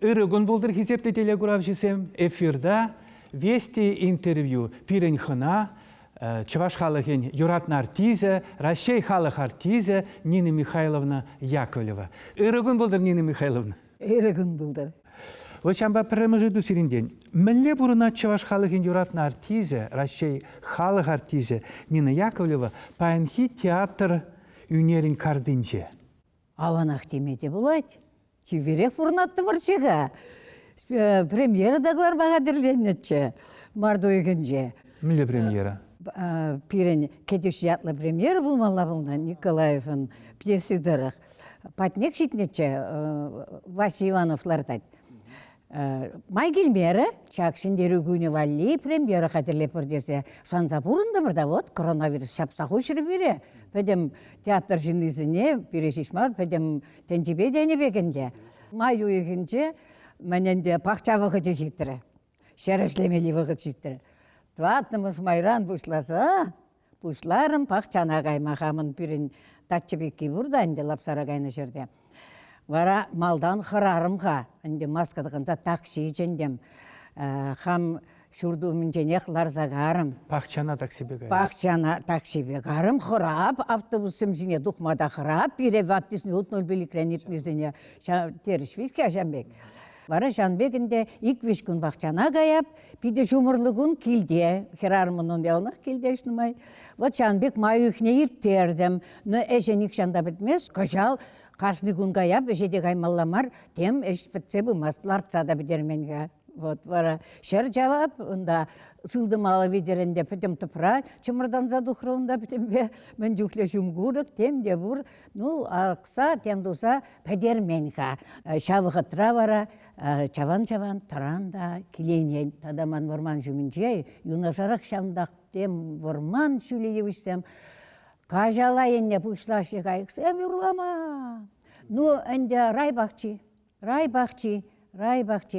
Ирыгун болдыр хизепте телеграф жесем эфирда вести интервью пирен хына Чуваш халыхин юратна артизе, Россия халых артизе Нина Михайловна Яковлева. Ирыгун болдыр Нина Михайловна. Ирыгун болдыр. Вот шамба премежиду сиринден. Мэлле бурына Чуваш халыхин юратна артизе, Россия халых артизе Нина Яковлева паянхи театр юнерин кардинче. Аванах темеде булать. Чиверек фурнатты барчыға. Премьера дағылар бағадырленетчі. Марду егінже. Мэлле премьера? Пирен кетеш жатлы премьера болмалла болна Николаевын пьесы дырық. Патнек житнетчі Вася Ивановлар дайд. Май келмері, чакшындері күні валли премьера қатырлеп бірдесе. Шанса бұрында бірда вот коронавирус шапса қойшыры бере. Пәдем театр жинызыне берешішмар, пәдем тенжібе дәне бекенде. Май үйігінше мәненде пақча вғыты життірі. Шәрішлемелі вғыт життірі. Тватнымыш майран бұшласа, бұшларым пақчана қаймақамын бірін татчыбекке бұрда әнде лапсара қайны жерде. Вара малдан қырарымға, әнде маскадығында такси жендем. Хам шурдумын женех ларзағарым. Пақчана таксибе қайым. Пақчана таксибе қарым қырап, автобусым жіне дұқмада қырап, бире ваттисіне ұтныл білікленетміздіне терішвейке Жанбек. Вара Жанбекінде 2-3 күн бақчана қаяп, биде жұмырлығын келде, херарымының елнақ келде ішнімай. Вот Жанбек май үйхіне ертердім, но әженік жанда бітмес, қажал, қашны күн қаяп, әжеде қаймалламар, тем әш бітсе бұмас, лартсада бідерменге. Вот, вара, шер жавап, онда сылдым алы ведерінде пітім тұпыра, чымырдан задухрауында пітім бе, мен жүкле жұмғырық, тем де бұр, ну, ақса, тем дуса, пәдерменға. Шавығы тұра вара, чаван-чаван, тұранда, келейнен, тадаман варман жүмінже, юнашарақ шамдақ, тем варман шүлейевістем, кажалайынне пұшлашы қайықсам юрлама. Ну, әнде райбақчы,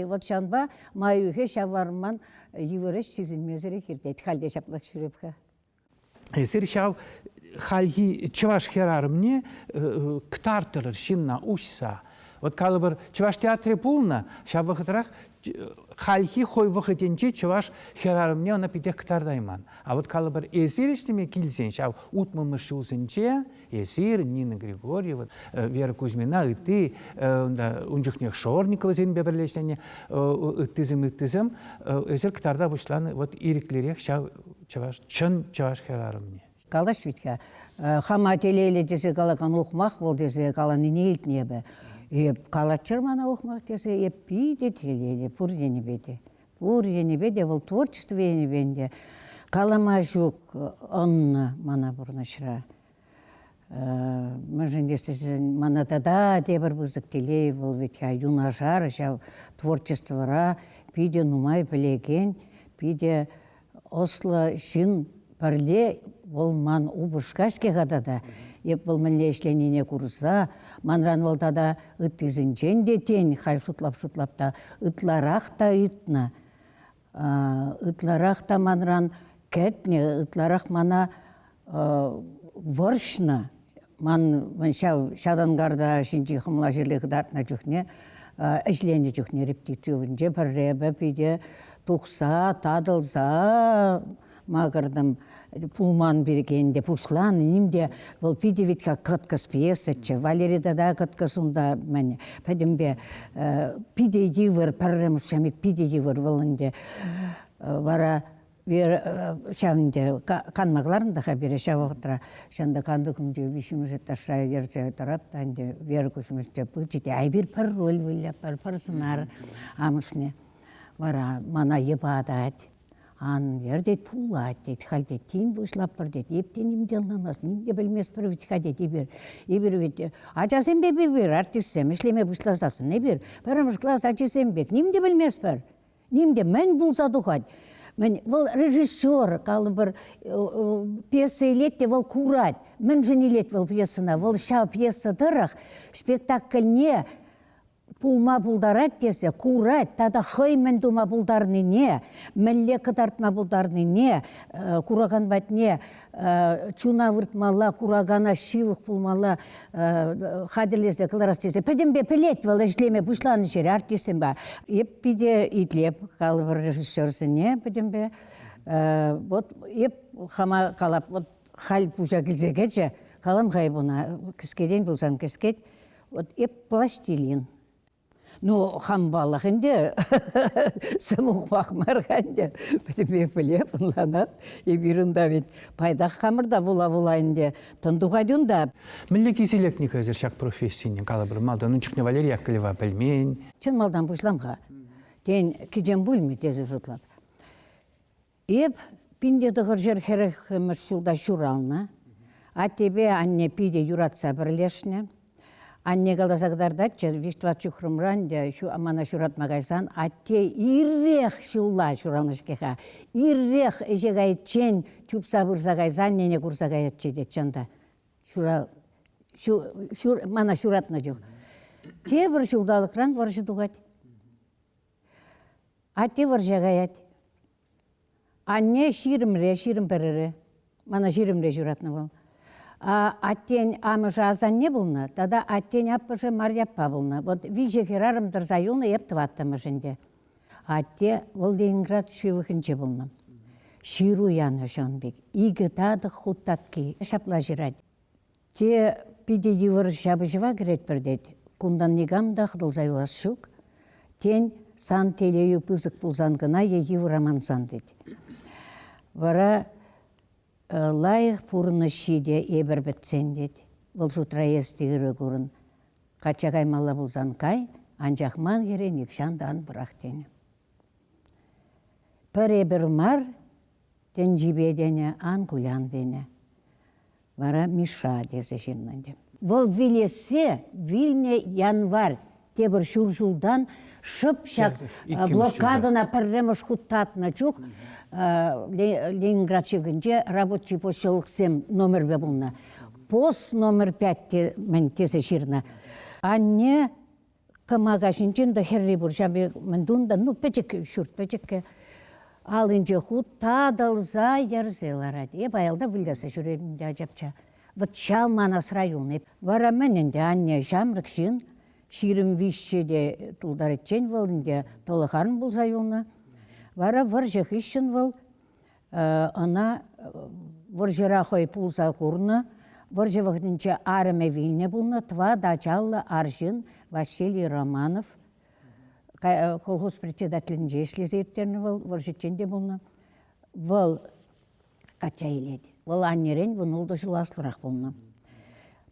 вот шанба майуге шаварман евреш сезілмезері кердейді, халде шаплақ шүрепқа. Сер шау халхи чываш херарымне ктартылыр шинна ушса. Вот калы бір чываш театре пулна, шау вақытырақ халхи хой вақытенче чываш херарымне она пите ктардайман. А вот калы бір эсир іштеме келсен, шау утмымы шылсынче, эсир, Нина Григорьева, Вера Кузьмина, и ты, унжухнех Шорникова зен беберлешлене, ыттызым, эсир ктарда бұшланы, вот ириклерек шау чываш, чын чываш херарымне. Калаш витка, хама телейле десе калакан оқмақ бол десе калан инейлт небе. Калачыр мана оқмақ десе пиде телейле, пұр енебеде. Пұр енебеде, ол творчество енебенде. Калама жүк онны мана бұрнашыра. Мәжін дестесен мана тада дебір бұздық телей, ол ветка юнашар, жау творчествора, пиде нумай білеген, пиде ослы шын парле ол ман убышкашке қадада. Еп бұл мінле ішленіне күріза, манран ол тада үттізінчен детен, хай шутлап та, үтларақ та үтна. Үтларақ та манран кәтне, үтларақ мана варшна. Ман шадангарда шинчи хымла жерлі қыдартына жүхне, ішлене жүхне репетициявынже пірребі пиде тұқса, тадылса, мағырдым пулман бергенде пушлан, немде бұл пиде витка қыткас пьесачы, Валерий да қыткасында мәне. Пәдімбе пиде евір, пәррем шамик пиде евір вылынде. Вара шамінде қанмағларында қабері шавықтыра. Шанда қанды күнде вишімізі ташырай ерсе тарап, тәнде вер күшімізді бұлчеде. Айбір пар рөл вілі, пар сынар амышне. Вара мана ебадад. Ан ерде тулат, дейді, халде тин бұшлап бір, дейді, ептен емде алмамас, немде білмес бір витка, дейді, ебір витте. Ачасен бе бір, артистсем, ішлеме бұшласасын, не бір, біріміз класс ачасен бек, немде білмес бір, немде мән бұлса дұхад. Мен, бұл режиссер, қалы бір пьеса елетте, бұл курат, мен жын елет бұл пьесына, бұл шау пьеса дырық, спектакльне пулма пулдарат десе, курат, тада хоймен дума пулдарны не, мәлле кыдартма пулдарны не, кураган бат не, чуна выртмала, курагана шивых пулмала, хадерлезде кыларас десе, пәдембе пелет вал эшлеме бушланы жер артистен ба. Еп биде итлеп, калбыр режиссерсіне пәдембе, вот еп хама калап, вот хал пужа кілзегече, калам ғайбуна, кіскеден болсан кіскед, вот еп пластилин. Ну, хамбалах инде, самух бақмарғанде, бітіме білеп, ұнланат, ебірінде бет пайдақ қамырда була-була инде, тұндуғадюнда. Мілі кеселек не көзір шақ профессияны қалы бір малдан үнчікне Валерия Калева білмен. Чын малдан бұшламға, ден кеджен бүлмі тезі жұтлап. Еп, пинде дұғыр жер херекімір шулда шурална, а тебе анне пиде юратса бірлешне, анне қалдасағдардатчы, виштват чухрымранде, шу амана шуратмағайсан, атте иррех шулла шуралнышкеха, иррех ежегайчен чупса бұрсағайсан, нене курсағайатчы детчанда. Мана шуратна жоқ. Те бір шулдалықран варжы дуғат. Атте варжағаят. Анне ширімре, ширім бірірі. Мана ширімре шуратна бол. Аттен амыжы азан не болна, тада аттен аппыжы марьяппа болна. Вот виже херарым дырзаюны еп тваттымыжынде. Атте ол Ленинград шивыхынче болна. Ширу яны жонбек. Игі тады хуттатки шапла жирад. Те пиде евір жабы жыва керет бірдет. Кундан негамда хыдылзайлас шук. Тен сан телею пызык пулзангына евір амансан дед. Вара лайық пұрыны шиде ебір бітсен дед. Бұл жұтра естігірі көрін. Қачағай мала бұлзан кай, анжақман кере некшандан бұрақ дені. Пір ебір мар, тен жібедені ан күлян дені. Вара Миша десе жиннанде. Бұл вилесе, вилне январ, тебір шуржулдан шып-шак блокадына пірреміш құттатына чуқ, Ленинград шегінже рабочий поселок 7 номер бе бұлна. Пос номер 5 мен тесе ширна. Анне кымаға жинчен да херри бұр жабе міндунда, ну пәчек шүрт, пәчекке алынже худ тадылза ярзелар. Байалда вілдесі жүрерінде ажапча. Вот Чалманас районы. Вара мененде анне жамрық шин, ширім вишчеде тұлдарытчен вылынде толықарын бұл зайуны. Вара варжық ішін выл, ана варжыра қой пулса курны, варжы вғдынче арыме вилне бұлны, тва дачаллы аржын Василий Романов, колхоз председателінде ешлезеттеріні выл, варжытченде бұлны, выл кача еледі. Выл аннерен вұнылды жыласлырақ бұлны.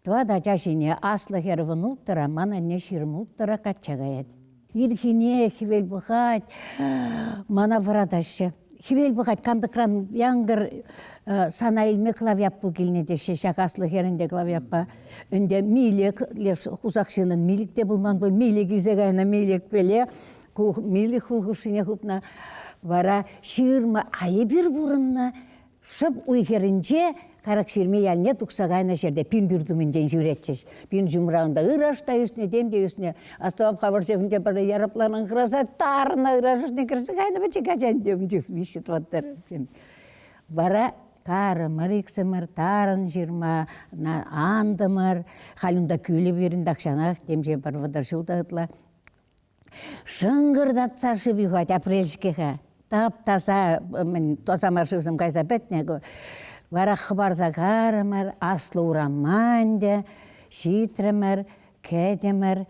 Тва дачашыне аслы хер вұнылттыра, мана не ширмылттыра качаға еді. Ирхине хивел бұғат, мана варадашы. Хивел бұғат, кандыкран яңғыр сана илме клавияппу келіне деші, шақаслы херінде клавияппа. Үнде милек, хузақшының милікте бұлман бұл, милек изегайна милек беле, милек хулғышыне құпна. Вара шырма айы бір бұрынна, шып уйхерінже, Қарақ шерме ялне тұқсағайна жерде пин бүрдімінден жүретчеш. Пин жұмырауында ұрашта үстіне, демде үстіне. Астауап қабар жевінде бары ярапланын қыраса, тарына ұрашышны кірсіғайна бәчек ажан демде вишет ваттар. Бара қарымыр, иксімір, тарын жирма, андымыр, халында күлі берінді ақшанақ, демже бар вадар жылдағытла. Шыңғырдатса шывиғат апрелшкеға. Тап-таса, тоса маршывсым қайса бәтнегі. Вара хабарза гарымыр, аслы ураманде, шитремір, кедемір.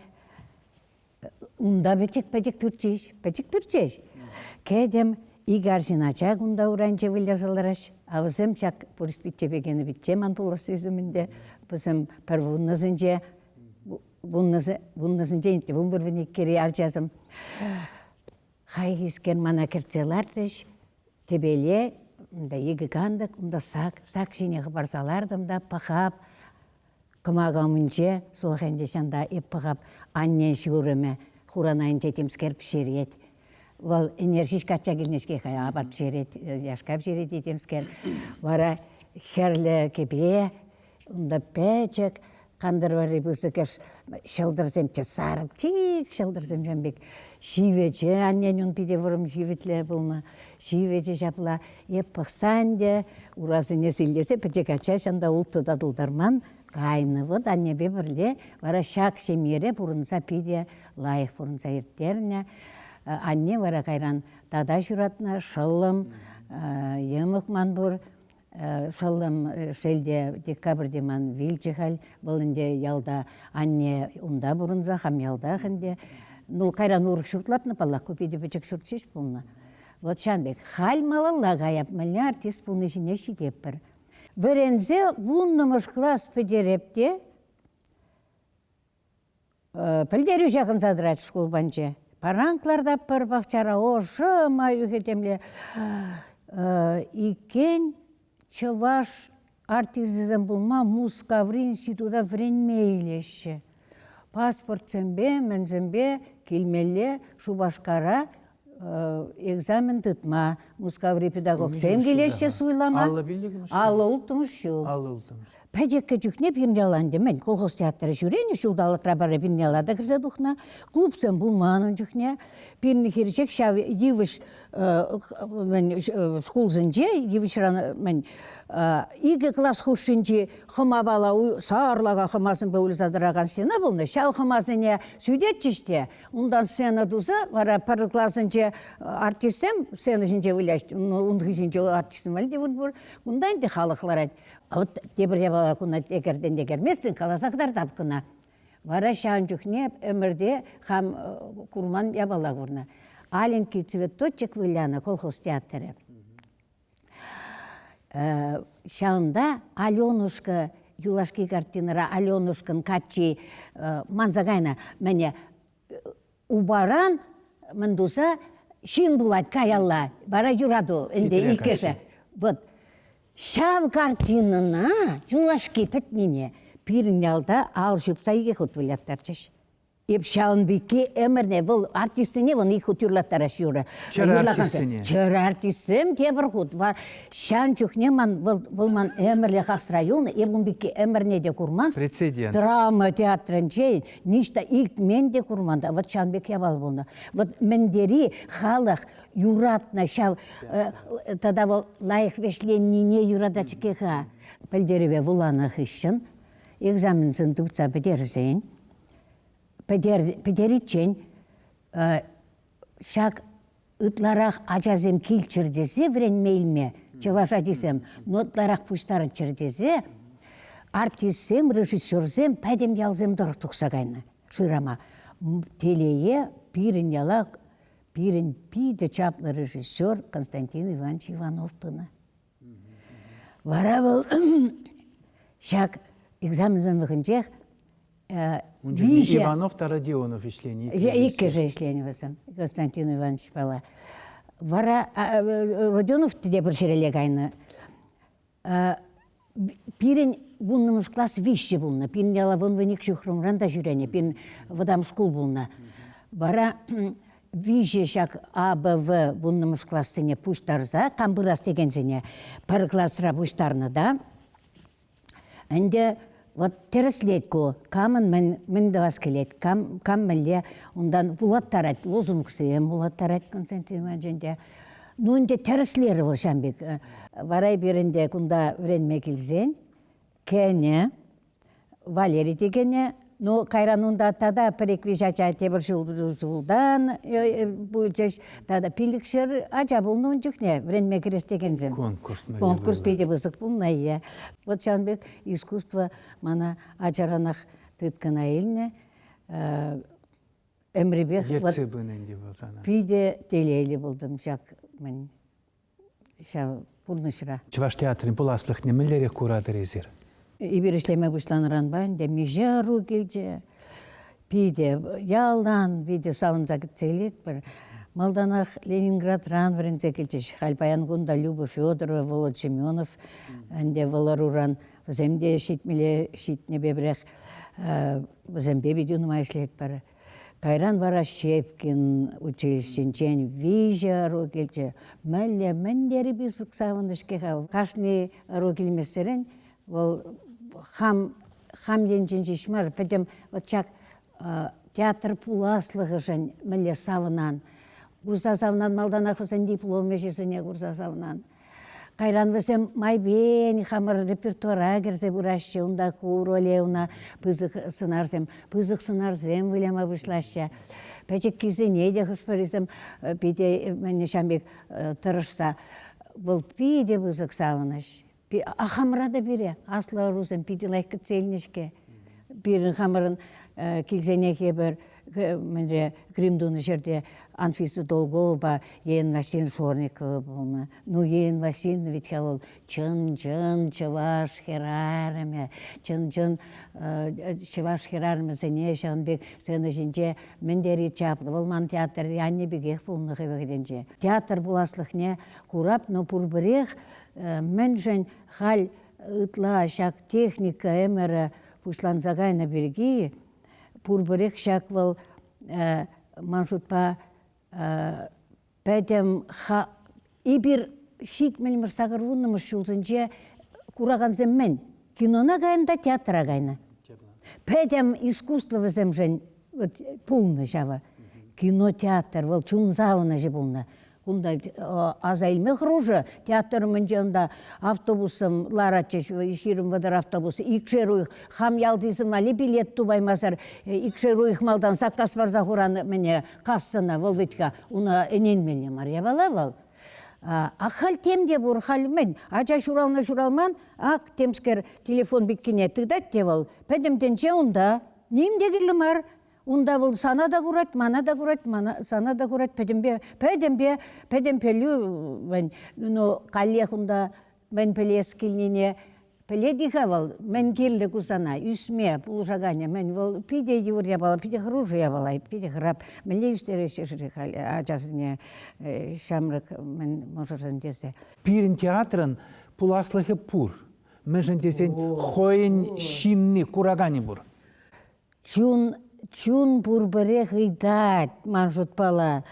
Унда бәчек пүрчеш. Кедем игаржин ачак унда уранче вылязылыраш. Авызым чак пұрыс бітче бекені бітче мантуласы үзімінде. Бұзым пір бұннызынже, бұнбірбіні кері аржазым. Хайгізген мана керцелардыш, тебеле, Унда егі қандық, унда сақ жинеғі барсалардым да пақап, кымаға мүнше, сол қанде шанда еп пақап, аннен шүріме, құранайын жетемскер пішерет. Ол энергиш қатша келнешке қая абат пішерет, яшқап жерет етемскер. Вара херлі кебе, унда пәчек, қандыр бары бұзыкеш шылдырземче сарып чик шылдырзем жамбек шивече аннен пиде вырым шиветле булна шивече жапла еппықсан де уразы несілдесе пітекача шанда ұлтты дадылдарман кайнывыд аннебе бірле вара шак шемере бұрынса пиде лайық бұрынса ертеріне анне вара кайран тада жүратна шылым емықман бұр шылым шелде декабрде ман вилчехал бұлынде ялда анне унда бұрынса хам ялда хынде ну кайран урық шуртлапны паллах көпейді бечек шуртшеш бұлна. Вот шанбек хал малалла гаяп мэлне артист бұлны жіне шидеп бір. Вырензе вуннымыш класс педерепте пілдері жақын задырат школ банче. Паранкларда бір бақчара ошы маю кетемле икен чываш артизм булма Мускаври института вренмейлеші. Паспорт зембе, мен зембе келмеле шубашкара экзамен тытма. Мускаври педагог сем келешче суйлама. Алла билдігіміз. Алла ұлтымыз шул. Алла ұлтымыз. Пәжекке жүкне пирнеланды мен колхоз театры жүрені шулдалық рабары пирнелада кірсе дұқна. Клубсен бұлманын жүкне. Пирні керечек шав евіш школзынже, евіш мен игі класс хушынже хыма бала саарлаға хымасын бөлі задыраған сена болны. Шау хымасыне сөйдет жіште. Ондан сена дұза, вара пары классынже артистем сена жінже вылашты. Онды жінже артистім әлде бұр. Ондан де халықлар әді. Вот тебірде бала күні егерден дегермеспен, қаласақтар тапқына. Вара шағын жүхне өмірде хам курман ябала көрні. Аленький цветочек выляна колхоз театры. Шағында Аленушка, юлашки картинара Аленушкан качи манзагайна мәне убаран мындуса шин булат каялла. Бара юраду инде икеше. Вот. Шав картинына юлашки петнине пирнялда ал жыпса иге хут вылаттар чеш. Еп шавын беке әмірне, бұл артистіне вон их утюрлаттар ашюры. Чыр артистіне. Чыр артистім тебір хут. Шан чухне ман бұл ман әмірле хас районы, ебун беке әмірне де курман. Прецедент. Драма театрын чейін, ништа ilk мен де курманда. Вот шан бек ябал болна. Вот мендери халық юратна шав, тада бол лайық вешленіне юрада чекеха. Пәлдереве вуланы хыщын, экзаменсын тұпца бедерзейн. Педеричен шак ытларақ ажазем килчірдесе вренмейлме, чеваша десем, нотларақ пуштарын чірдесе, артистсем, режиссерзем, пәдем ялзем дұрық тұқсағайны. Шырама, телее пирін ялақ, пирін пиді чаплы режиссер Константин Иванович Иванов пына. Вара был шак экзамензен вғынчех, Иванов та Родионов ишлений. Икке же ишленивесем, Константин Иванович бала. Вара Родионов де бір жереле кайны. Пирен бұннымыз класс вишче бұлны. Пирен яла вон веник шухрумранда жүрене. Пирен вадам школ бұлны. Вара вишче шак АБВ бұннымыз классыне пуштарза, камбырас дегензіне пар классра пуштарны да. Әнде вот тереслетку, камын мен давас келет, кам мәле, ондан вулаттарат, лозунгсыем вулаттарат Константин Иванович. Ну, онде тереслері бол шамбек. Варай берінде күнда вренме келзен, кәне, Валерий дегене, ну, кайранунда тада переквижача тебір жылдан, бұлчаш, тада пилікшір ажа бұлны жүхне, вренме керес дегензен. Конкурс пейде бұзық бұлна, иә. Вот шанбек искусство мана ажаранақ тыткана еліне, әміребек, Ерце бұнынде болсана. пейде телейлі болдым, жақ мен, бұрнышыра. Чываш театрын бұл аслық немелері куратор езір? Ибір ішлеме бұшланыран байын, де межару келже, пейде ялдан, пейде сауынза кетселет бір. Малданах Ленинград ран врензе келже, Халпаян гунда Люба Федорова, Волод Семенов, әнде Воларуран, віземде шитмеле, шитне бебрех, візембе бедюнума ішлет бір. Кайран вара Шепкин училищенчен вижа ару келже, мәлі мәндері бізік сауындышке қау. Қашны ару келместерін, ол хам хамден жинжишмар, пәдем вот чак театр пуласлығы жын міле савынан. Гурза савынан малдан ақпасан диплом мешесіне гурза савынан. Қайран весем майбен хамыр репертуара керсе бурашчы, унда куроле, уна пызық сынарзем вылема вышлаще. Пәчек кизене де хышпарисем, пиде мәне шамбек тұрышса, бұл пиде пызық савыныш. Ахамыра да бире, аслы рузем пиде лайкы целнешке. Бірін хамырын килзенеке бір Гримдуны жерде Анфиса Долгова, ен Васин Шорникова болна. Ну, ен Васин ведь ол чын-чын чываш херарыме, чын-чын чываш херарыме зене шанбек сені жинже мендері чаплы. Волман театр янне бегех болны хевегденже. Театр буласлыхне курап, но пурбірех мен жын хал ытла шак техника эмері пушланзагайна берги, пурбірек шак вал маншутпа пәдем ибір шит мелмір сағыр вуннымыз шулзынже кураған мен кинона гайында театра гайна. Пәдем искусство візем жен пулны жава. Кино театр, вал чунзавына же пулны. Кунда азайлмех ружа театр мынжында автобусым ларатчеш иширим вадар автобусы икшеруих хам ялдызым али билет тубаймасар икшеруих малдан саккас барза хураны мене кассына волветка уна эненмеле мария бала вал. Ахал темде бур халмен ача шуралман ак темскер телефон биккине тыдат девал педемтенче унда нимде кирлимар. Унда был сана да курать, мана да курать, сана да курать, педемпелю, но калех унда мен пелес килнине, пеледиха вал, мен кирле кусана, үсме, пулжаганя, мен вал пиде юр я бала, пиде хружу я бала, пиде храп, мен левштере шешри хали, ачасыне шамрак, мен можырзан десе. Пирин театрын пуласлыхы пур, мен жентесен хойын шинни курагани бур. Чун бурбырех идат, манжут пала.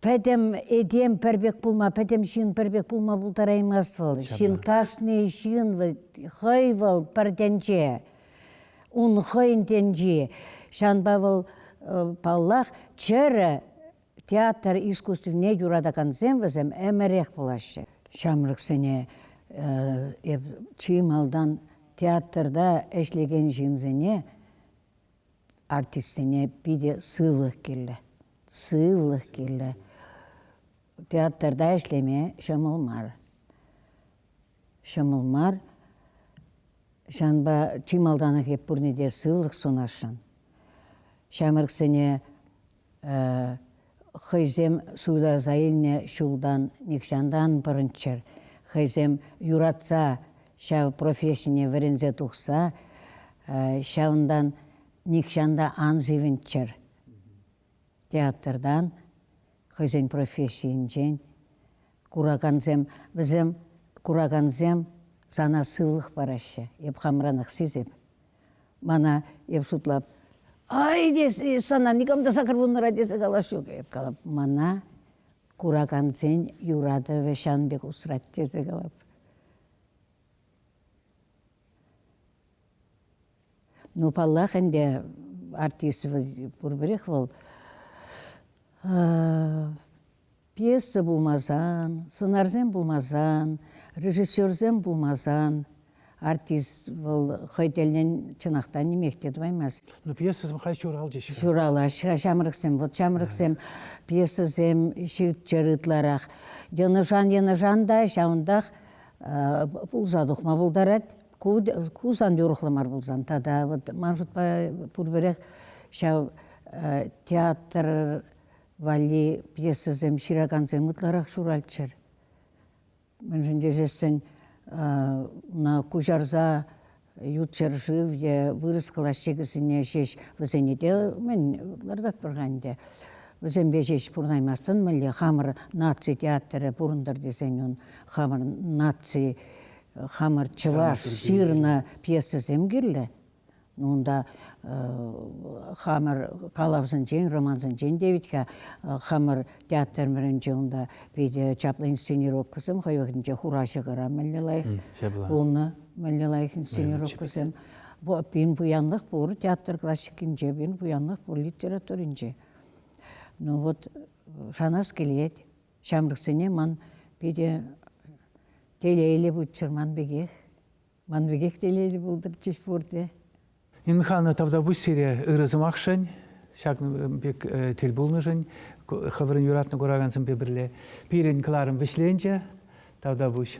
Пәдем едем пәрбек пулма, пәдем шин пәрбек пулма бұлтараймас вал. Шин кашны шин хой вал пәрденче. Un хойн тенче. Шанба вал паллах чәрі театр искусствіне юрада канзем візем әмірек бұлашы. Шамрық сене чималдан театрда әшлеген жинзене артистіне биде сывлық келі. Сывлық келі. Театрда эшлеме шамылмар. Шамылмар. Шанба чималданы кеп бүрнеде сывлық сонашын. Шамырқсыне хайзем суйла зайылне шулдан никшандан бірінчер. Хайзем юратса шау профессияне верензе тұқса, шауындан никшанда анзивінчер. Театрдан хайзен профессиянчен кураганзем, бізем кураганзем сана сывлық барашы. Еп хамранық сезеп. Мана еп шутлап, ай десе, сана никамда сакыр бұныра десе қалашы еп қалап. Мана кураганзен юрады ве шанбек усрат десе қалап. Ну, паллах энде артист бурберех бол. Пьеса булмазан, сценарзем булмазан, режиссерзем булмазан, артист бол хайтелнен чынақтан немектеді баймас. Ну, пьесасым хай шурал жеші. Шурала, шамрықсем, вот шамрықсем, пьесасем шит чарытларақ. Янышан да, шауындақ пулзадықма бұлдарад. Кузан дөрухламар булзан. Тада вот манжут пурберех шау театр вали пьесазем шираганзем утларах шуральчер. Мен дезесен на кужарза ютчер живе вырыскала шегісіне шеш візенеде мен лардат бірғанде. Візен бежеш пурнаймастын мөлі хамыр наци театры пурындар десен хамыр наци хамыр чываш ширна пьесазем кирлі. Онда хамыр қалавзын жен, романзын жен девитка хамыр театр мөрінже онда бейде чаплы инсценировка кызым, хайвағынже хурашы қара мәлі лайық. Оны мәлі лайық инсценировка кызым. Bin buyanlık bu teatr klassikince, bin buyanlık bu literatуринче. Ну вот шанас келет, шамрыксыне ман биде телейле бутчыр ман бегех телейле булдыр чеш бурде. Ин Михайловна, тавда бу серия ырызымақшын, шак бек тел булныжын, хаврын юратны корагансын бебірле. Пирен кыларым вишленче, тавда буш.